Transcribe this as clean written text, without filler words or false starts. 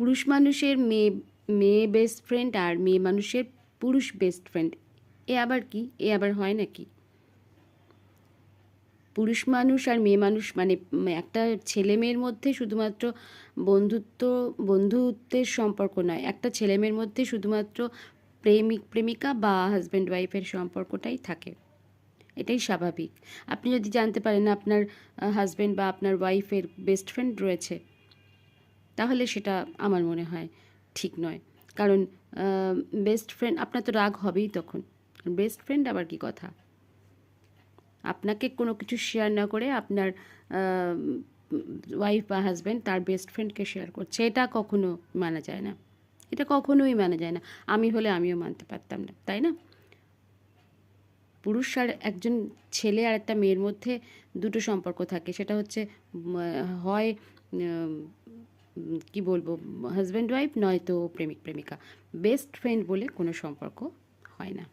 পুরুষ মানুষের মেয়ে মেয়ে বেস্ট ফ্রেন্ড আর মেয়ে মানুষের পুরুষ বেস্ট ফ্রেন্ড, এ আবার কি? এ আবার হয় নাকি? পুরুষ মানুষ আর মেয়ে মানুষ মানে একটা ছেলে মেয়ের মধ্যে শুধুমাত্র বন্ধুত্বের সম্পর্ক নয়, একটা ছেলে মেয়ের মধ্যে শুধুমাত্র প্রেমিক প্রেমিকা বা হাজব্যান্ড ওয়াইফের সম্পর্কটাই থাকে। এটাই স্বাভাবিক। আপনি যদি জানতে পারেন আপনার হাজব্যান্ড বা আপনার ওয়াইফের বেস্ট ফ্রেন্ড রয়েছে, তাহলে সেটা আমার মনে হয় ঠিক নয়। কারণ বেস্ট ফ্রেন্ড, আপনার তো রাগ হবেই তখন। বেস্ট ফ্রেন্ড আবার কি কথা? আপনাকে কোনো কিছু শেয়ার না করে আপনার ওয়াইফ বা হাজব্যান্ড তার বেস্ট ফ্রেন্ডকে শেয়ার করছে, এটা কখনো মানা যায় না। এটা কখনোই মানা যায় না। আমি হলে আমিও মানতে পারতাম না, তাই না? পুরুষ আর একজন ছেলে আর একটা মেয়ের মধ্যে দুটো সম্পর্ক থাকে, সেটা হচ্ছে হয় কি বলবো, হাজব্যান্ড ওয়াইফ, নয়তো প্রেমিক প্রেমিকা। বেস্ট ফ্রেন্ড বলে কোনো সম্পর্ক হয় না।